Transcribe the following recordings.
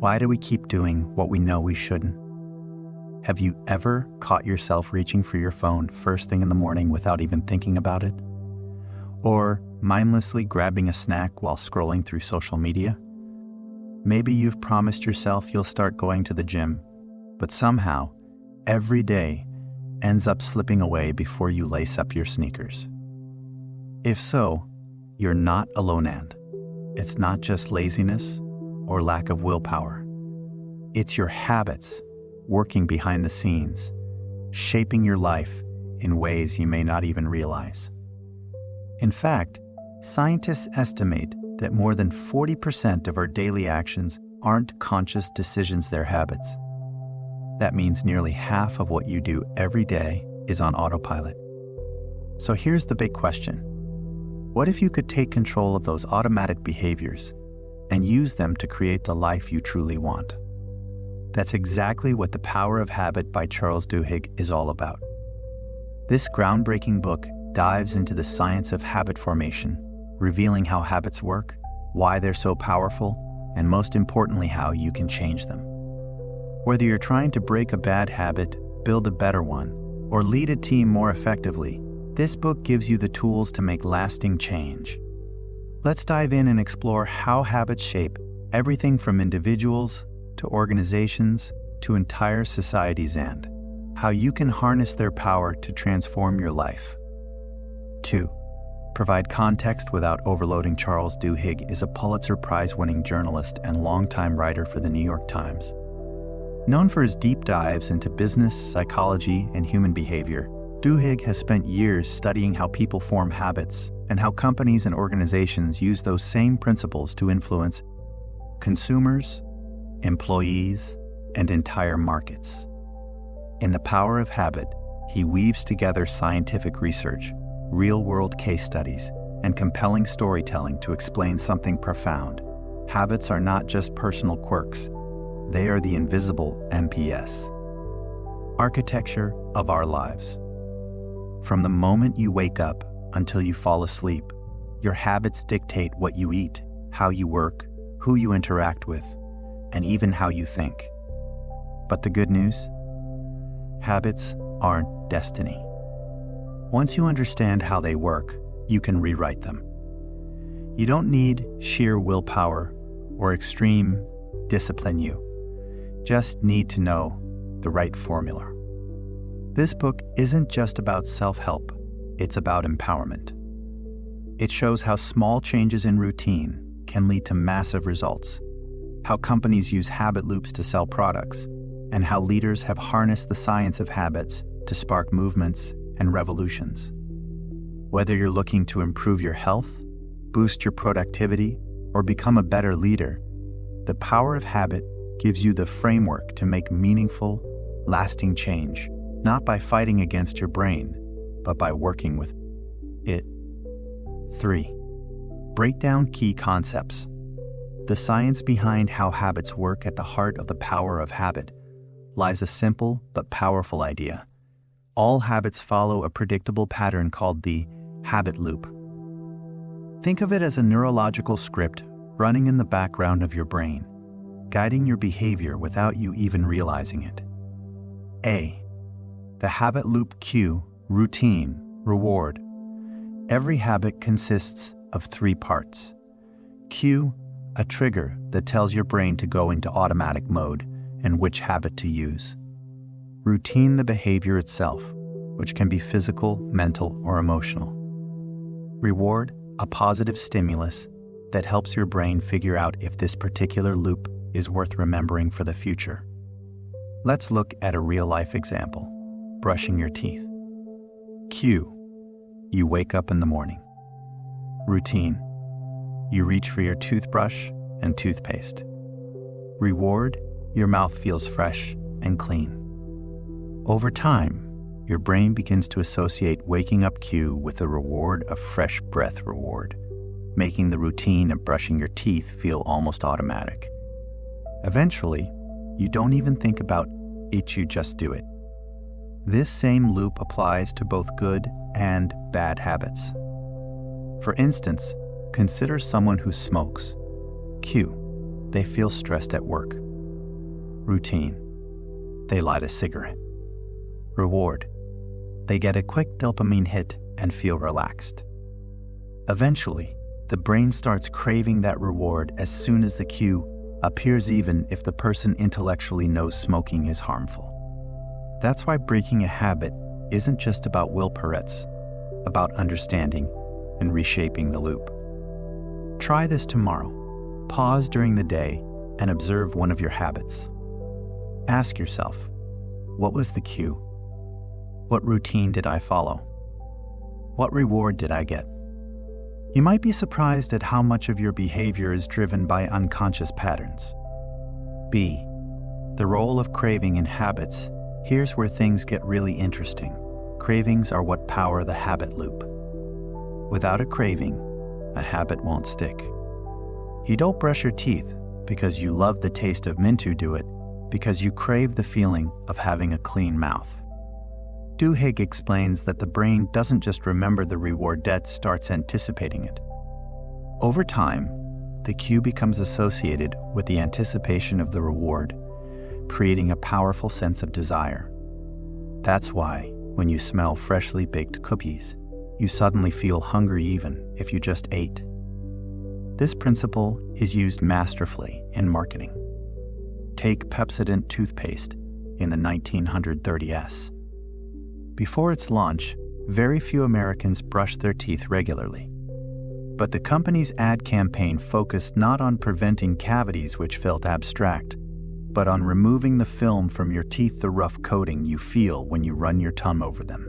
Why do we keep doing what we know we shouldn't? Have you ever caught yourself reaching for your phone first thing in the morning without even thinking about it? Or mindlessly grabbing a snack while scrolling through social media? Maybe you've promised yourself you'll start going to the gym, but somehow, every day ends up slipping away before you lace up your sneakers. If so, you're not alone, and it's not just laziness or lack of willpower. It's your habits working behind the scenes, shaping your life in ways you may not even realize. In fact, scientists estimate that more than 40% of our daily actions aren't conscious decisions, they're habits. That means nearly half of what you do every day is on autopilot. So here's the big question. What if you could take control of those automatic behaviors and use them to create the life you truly want? That's exactly what The Power of Habit by Charles Duhigg is all about. This groundbreaking book dives into the science of habit formation, revealing how habits work, why they're so powerful, and most importantly, how you can change them. Whether you're trying to break a bad habit, build a better one, or lead a team more effectively, this book gives you the tools to make lasting change. Let's dive in and explore how habits shape everything from individuals to organizations to entire societies, and how you can harness their power to transform your life. 2. Provide context without overloading. Charles Duhigg is a Pulitzer Prize-winning journalist and longtime writer for the New York Times. Known for his deep dives into business, psychology, and human behavior, Duhigg has spent years studying how people form habits and how companies and organizations use those same principles to influence consumers, employees, and entire markets. In The Power of Habit, he weaves together scientific research, real-world case studies, and compelling storytelling to explain something profound. Habits are not just personal quirks. They are the invisible MPS, architecture of our lives. From the moment you wake up until you fall asleep, your habits dictate what you eat, how you work, who you interact with, and even how you think. But the good news? Habits aren't destiny. Once you understand how they work, you can rewrite them. You don't need sheer willpower or extreme discipline. You just need to know the right formula. This book isn't just about self-help, it's about empowerment. It shows how small changes in routine can lead to massive results, how companies use habit loops to sell products, and how leaders have harnessed the science of habits to spark movements and revolutions. Whether you're looking to improve your health, boost your productivity, or become a better leader, The Power of Habit gives you the framework to make meaningful, lasting change, not by fighting against your brain, but by working with it. 3. Break down key concepts. The science behind how habits work. At the heart of The Power of Habit lies a simple but powerful idea. All habits follow a predictable pattern called the habit loop. Think of it as a neurological script running in the background of your brain, guiding your behavior without you even realizing it. A. The habit loop. Cue, routine, reward. Every habit consists of 3 parts. Cue, a trigger that tells your brain to go into automatic mode and which habit to use. Routine, the behavior itself, which can be physical, mental, or emotional. Reward, a positive stimulus that helps your brain figure out if this particular loop is worth remembering for the future. Let's look at a real-life example. Brushing your teeth. Cue, you wake up in the morning. Routine, you reach for your toothbrush and toothpaste. Reward, your mouth feels fresh and clean. Over time, your brain begins to associate waking up cue with the reward of fresh breath reward, making the routine of brushing your teeth feel almost automatic. Eventually, you don't even think about it, you just do it. This same loop applies to both good and bad habits. For instance, consider someone who smokes. Cue, they feel stressed at work. Routine. They light a cigarette. Reward. They get a quick dopamine hit and feel relaxed. Eventually, the brain starts craving that reward as soon as the cue appears, even if the person intellectually knows smoking is harmful. That's why breaking a habit isn't just about willpower, it's about understanding and reshaping the loop. Try this tomorrow. Pause during the day and observe one of your habits. Ask yourself, what was the cue? What routine did I follow? What reward did I get? You might be surprised at how much of your behavior is driven by unconscious patterns. B. The role of craving in habits. Here's where things get really interesting. Cravings are what power the habit loop. Without a craving, a habit won't stick. You don't brush your teeth because you love the taste of mint. You do it because you crave the feeling of having a clean mouth. Duhigg explains that the brain doesn't just remember the reward, it starts anticipating it. Over time, the cue becomes associated with the anticipation of the reward, creating a powerful sense of desire. That's why, when you smell freshly baked cookies, you suddenly feel hungry even if you just ate. This principle is used masterfully in marketing. Take Pepsodent toothpaste in the 1930s. Before its launch, very few Americans brushed their teeth regularly. But the company's ad campaign focused not on preventing cavities, which felt abstract, but on removing the film from your teeth, the rough coating you feel when you run your tongue over them.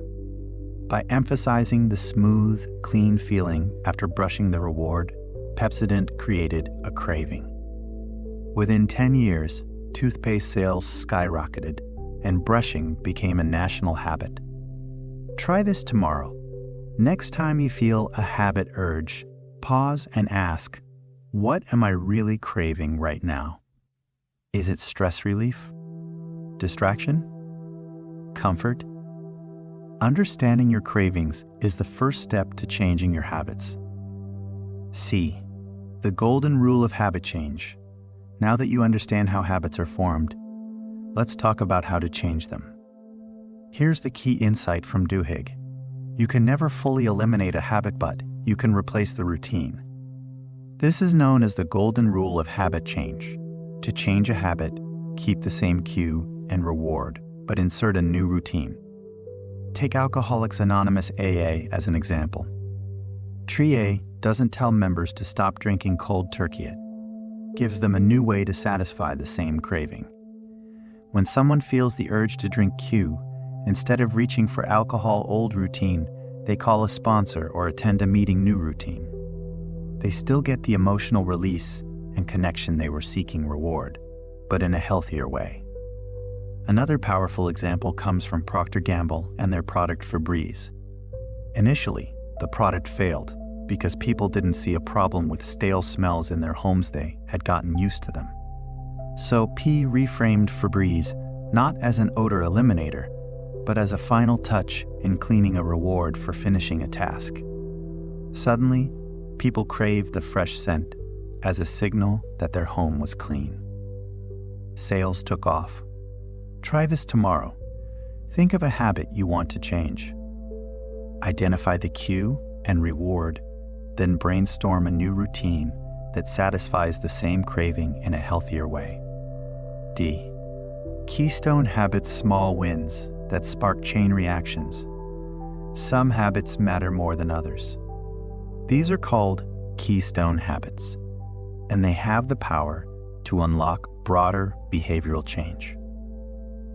By emphasizing the smooth, clean feeling after brushing the reward, Pepsodent created a craving. Within 10 years, toothpaste sales skyrocketed, and brushing became a national habit. Try this tomorrow. Next time you feel a habit urge, pause and ask, what am I really craving right now? Is it stress relief? Distraction? Comfort? Understanding your cravings is the first step to changing your habits. C. The golden rule of habit change. Now that you understand how habits are formed, let's talk about how to change them. Here's the key insight from Duhigg. You can never fully eliminate a habit, but you can replace the routine. This is known as the golden rule of habit change. To change a habit, keep the same cue and reward, but insert a new routine. Take Alcoholics Anonymous AA as an example. TRIA doesn't tell members to stop drinking cold turkey. It gives them a new way to satisfy the same craving. When someone feels the urge to drink Q, instead of reaching for alcohol old routine, they call a sponsor or attend a meeting new routine. They still get the emotional release and connection they were seeking reward, but in a healthier way. Another powerful example comes from Procter & Gamble and their product Febreze. Initially, the product failed because people didn't see a problem with stale smells in their homes. They had gotten used to them. So P reframed Febreze not as an odor eliminator, but as a final touch in cleaning a reward for finishing a task. Suddenly, people craved the fresh scent as a signal that their home was clean. Sales took off. Try this tomorrow. Think of a habit you want to change. Identify the cue and reward, then brainstorm a new routine that satisfies the same craving in a healthier way. D. Keystone habits, small wins that spark chain reactions. Some habits matter more than others. These are called keystone habits, and they have the power to unlock broader behavioral change.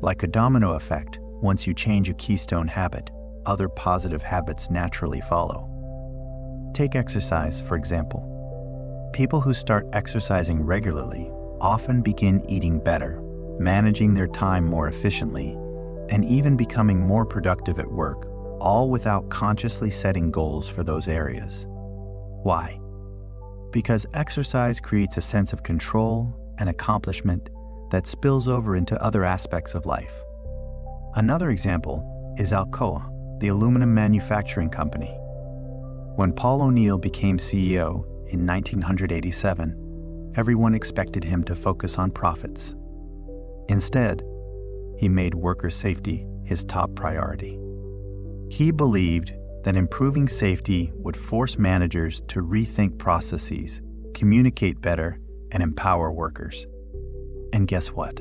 Like a domino effect, once you change a keystone habit, other positive habits naturally follow. Take exercise, for example. People who start exercising regularly often begin eating better, managing their time more efficiently, and even becoming more productive at work, all without consciously setting goals for those areas. Why? Because exercise creates a sense of control and accomplishment that spills over into other aspects of life. Another example is Alcoa, the aluminum manufacturing company. When Paul O'Neill became CEO in 1987, everyone expected him to focus on profits. Instead, he made worker safety his top priority. He believed that improving safety would force managers to rethink processes, communicate better, and empower workers. And guess what?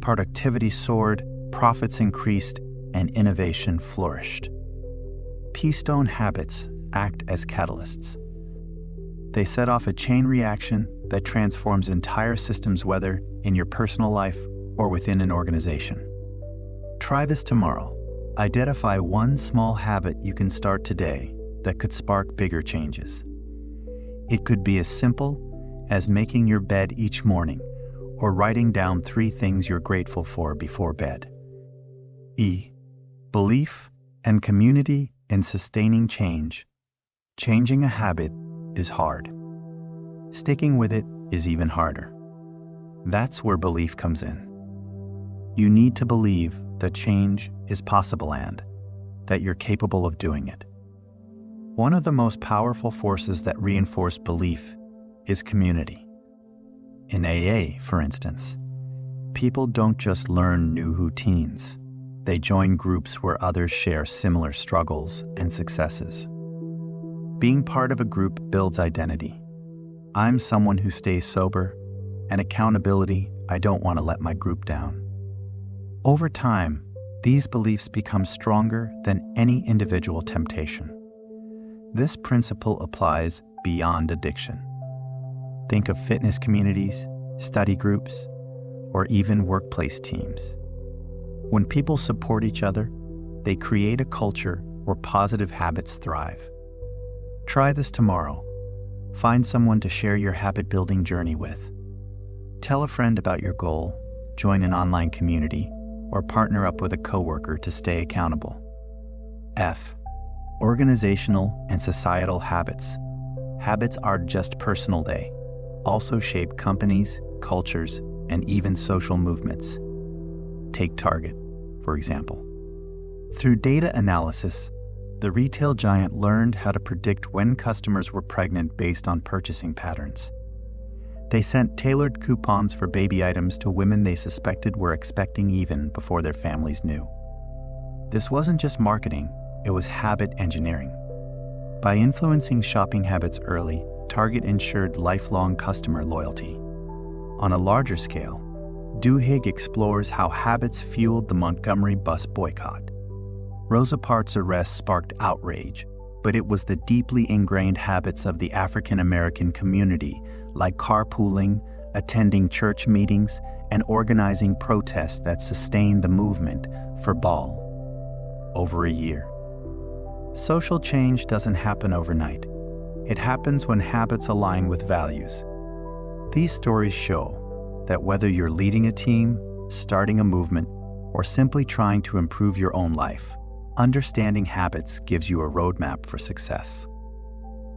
Productivity soared, profits increased, and innovation flourished. Keystone habits act as catalysts. They set off a chain reaction that transforms entire systems, whether in your personal life or within an organization. Try this tomorrow. Identify one small habit you can start today that could spark bigger changes. It could be as simple as making your bed each morning or writing down 3 things you're grateful for before bed. Belief and community in sustaining change. Changing a habit is hard. Sticking with it is even harder. That's where belief comes in. You need to believe that change is possible and that you're capable of doing it. One of the most powerful forces that reinforce belief is community. In AA, for instance, people don't just learn new routines. They join groups where others share similar struggles and successes. Being part of a group builds identity. I'm someone who stays sober, and accountability, I don't want to let my group down. Over time, these beliefs become stronger than any individual temptation. This principle applies beyond addiction. Think of fitness communities, study groups, or even workplace teams. When people support each other, they create a culture where positive habits thrive. Try this tomorrow. Find someone to share your habit-building journey with. Tell a friend about your goal, join an online community, or partner up with a coworker to stay accountable. Organizational and societal habits. Habits aren't just personal, they also shape companies, cultures, and even social movements. Take Target, for example. Through data analysis, the retail giant learned how to predict when customers were pregnant based on purchasing patterns. They sent tailored coupons for baby items to women they suspected were expecting even before their families knew. This wasn't just marketing, it was habit engineering. By influencing shopping habits early, Target ensured lifelong customer loyalty. On a larger scale, Duhigg explores how habits fueled the Montgomery Bus Boycott. Rosa Parks' arrest sparked outrage, but it was the deeply ingrained habits of the African American community, like carpooling, attending church meetings, and organizing protests that sustained the movement for over a year. Social change doesn't happen overnight. It happens when habits align with values. These stories show that whether you're leading a team, starting a movement, or simply trying to improve your own life, understanding habits gives you a roadmap for success.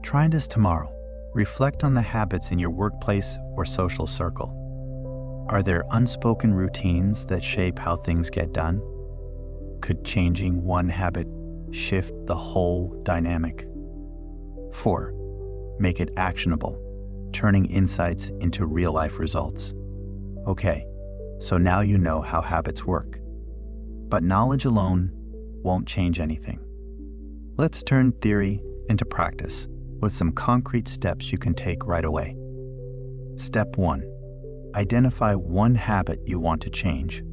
Try this tomorrow. Reflect on the habits in your workplace or social circle. Are there unspoken routines that shape how things get done? Could changing one habit shift the whole dynamic? 4. Make it actionable, turning insights into real-life results. Okay, so now you know how habits work. But knowledge alone won't change anything. Let's turn theory into practice with some concrete steps you can take right away. Step 1. Identify one habit you want to change.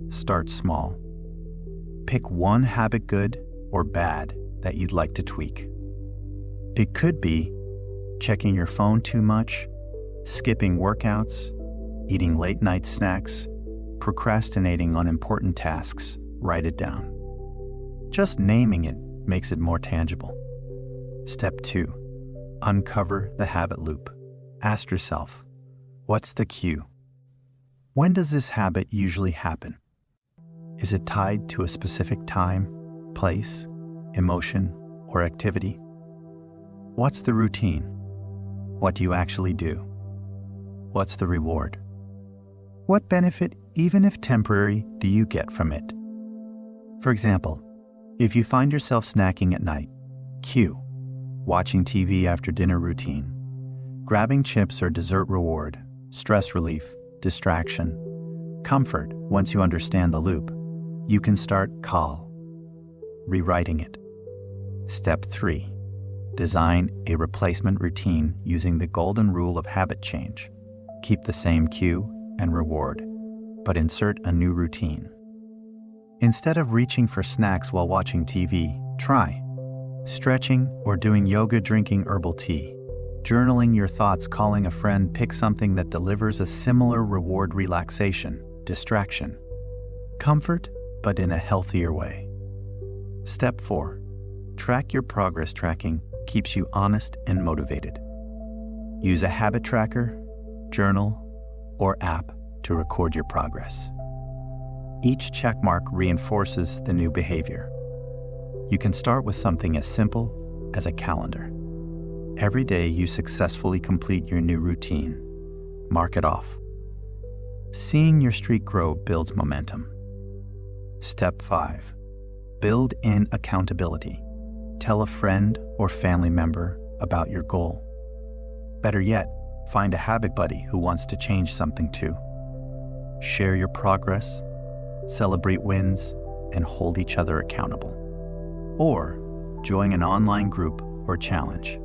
Start small. Pick one habit, good or bad, that you'd like to tweak. It could be checking your phone too much, skipping workouts, eating late-night snacks, procrastinating on important tasks. Write it down. Just naming it makes it more tangible. Step 2. Uncover the habit loop. Ask yourself, what's the cue? When does this habit usually happen? Is it tied to a specific time, place, emotion, or activity? What's the routine? What do you actually do? What's the reward? What benefit, even if temporary, do you get from it? For example, if you find yourself snacking at night, cue, watching TV after dinner routine, grabbing chips or dessert reward, stress relief, distraction, comfort, once you understand the loop, you can start rewriting it. Step 3. Design a replacement routine using the golden rule of habit change. Keep the same cue and reward, but insert a new routine. Instead of reaching for snacks while watching TV, try stretching or doing yoga, drinking herbal tea, journaling your thoughts, calling a friend. Pick something that delivers a similar reward. Relaxation, distraction, comfort, but in a healthier way. Step 4. Track your progress. Tracking keeps you honest and motivated. Use a habit tracker, journal, or app to record your progress. Each checkmark reinforces the new behavior. You can start with something as simple as a calendar. Every day you successfully complete your new routine, mark it off. Seeing your streak grow builds momentum. Step 5. Build in accountability. Tell a friend or family member about your goal. Better yet, find a habit buddy who wants to change something too. Share your progress, celebrate wins, and hold each other accountable. Or join an online group or challenge.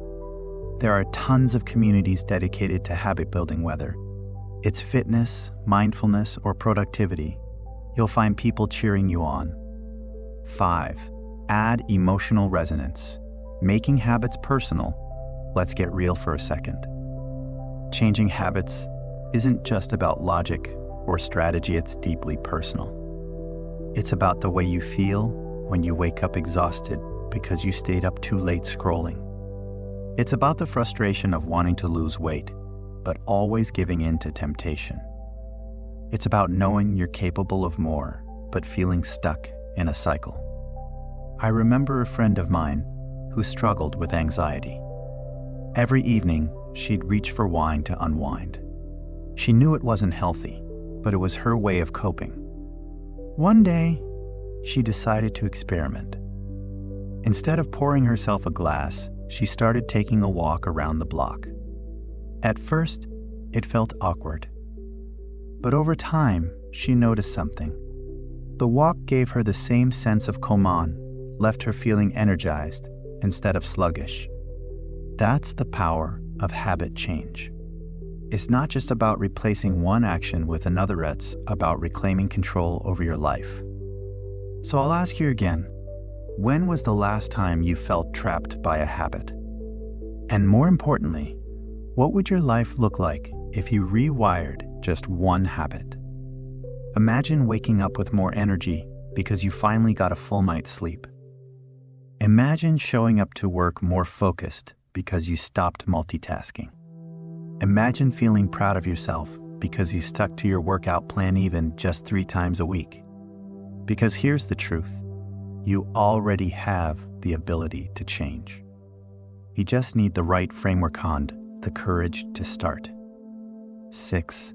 There are tons of communities dedicated to habit building, whether it's fitness, mindfulness, or productivity. You'll find people cheering you on. 5. Add emotional resonance. Making habits personal. Let's get real for a second. Changing habits isn't just about logic or strategy, it's deeply personal. It's about the way you feel when you wake up exhausted because you stayed up too late scrolling. It's about the frustration of wanting to lose weight, but always giving in to temptation. It's about knowing you're capable of more, but feeling stuck in a cycle. I remember a friend of mine who struggled with anxiety. Every evening, she'd reach for wine to unwind. She knew it wasn't healthy, but it was her way of coping. One day, she decided to experiment. Instead of pouring herself a glass, she started taking a walk around the block. At first, it felt awkward. But over time, she noticed something. The walk gave her the same sense of calm, left her feeling energized instead of sluggish. That's the power of habit change. It's not just about replacing one action with another, it's about reclaiming control over your life. So I'll ask you again, when was the last time you felt trapped by a habit? And more importantly, what would your life look like if you rewired just one habit? Imagine waking up with more energy because you finally got a full night's sleep. Imagine showing up to work more focused because you stopped multitasking. Imagine feeling proud of yourself because you stuck to your workout plan even just 3 times a week. Because here's the truth, you already have the ability to change. You just need the right framework and the courage to start. 6.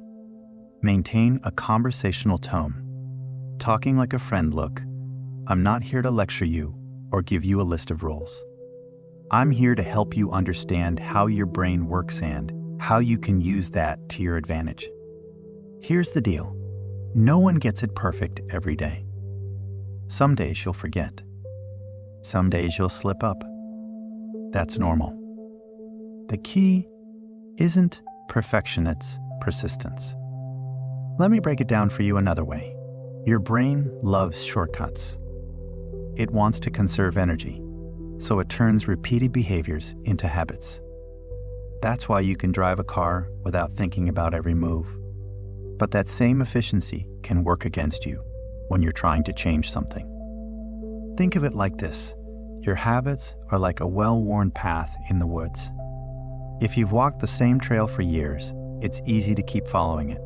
Maintain a conversational tone. Talking like a friend. Look, I'm not here to lecture you or give you a list of rules. I'm here to help you understand how your brain works and how you can use that to your advantage. Here's the deal. No one gets it perfect every day. Some days you'll forget. Some days you'll slip up. That's normal. The key isn't perfection, it's persistence. Let me break it down for you another way. Your brain loves shortcuts. It wants to conserve energy, so it turns repeated behaviors into habits. That's why you can drive a car without thinking about every move. But that same efficiency can work against you when you're trying to change something. Think of it like this. Your habits are like a well-worn path in the woods. If you've walked the same trail for years, it's easy to keep following it.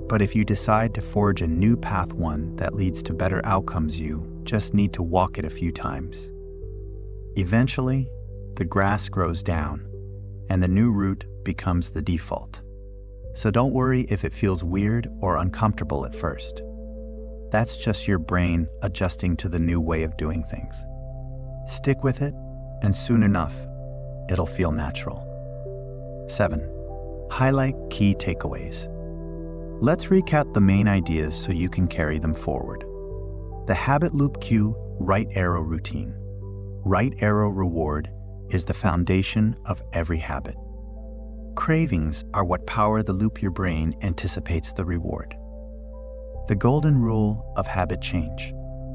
But if you decide to forge a new path, one that leads to better outcomes, you just need to walk it a few times. Eventually, the grass grows down, and the new route becomes the default. So don't worry if it feels weird or uncomfortable at first. That's just your brain adjusting to the new way of doing things. Stick with it, and soon enough, it'll feel natural. 7. Highlight key takeaways. Let's recap the main ideas so you can carry them forward. The habit loop cue right arrow routine. Right arrow reward is the foundation of every habit. Cravings are what power the loop your brain anticipates the reward. The golden rule of habit change.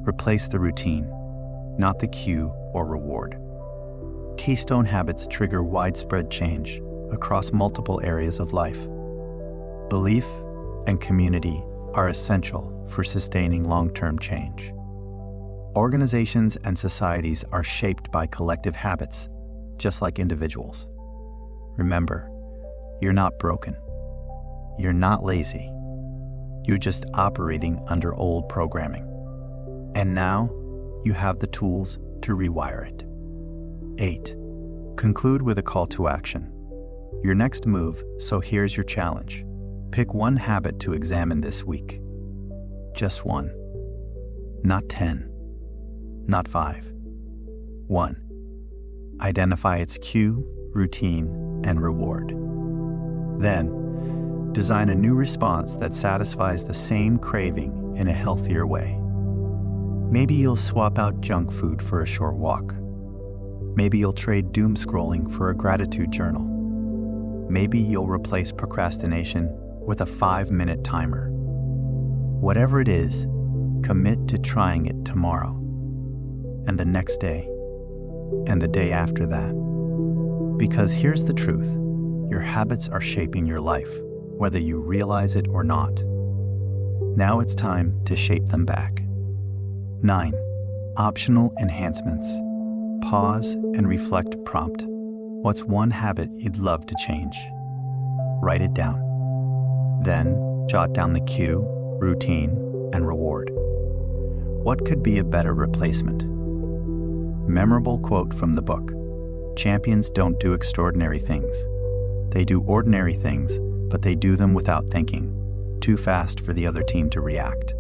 Replace the routine, not the cue or reward. Keystone habits trigger widespread change across multiple areas of life. Belief and community are essential for sustaining long-term change. Organizations and societies are shaped by collective habits, just like individuals. Remember, you're not broken. You're not lazy. You're just operating under old programming. And now, you have the tools to rewire it. 8. Conclude with a call to action. Your next move, so here's your challenge. Pick one habit to examine this week. Just one. Not 10. Not 5. 1. Identify its cue, routine, and reward. Then, design a new response that satisfies the same craving in a healthier way. Maybe you'll swap out junk food for a short walk. Maybe you'll trade doom scrolling for a gratitude journal. Maybe you'll replace procrastination with a 5-minute timer. Whatever it is, commit to trying it tomorrow, and the next day, and the day after that. Because here's the truth, your habits are shaping your life, whether you realize it or not. Now it's time to shape them back. 9. Optional enhancements. Pause and reflect prompt. What's one habit you'd love to change? Write it down. Then, jot down the cue, routine, and reward. What could be a better replacement? Memorable quote from the book: champions don't do extraordinary things. They do ordinary things, but they do them without thinking, too fast for the other team to react.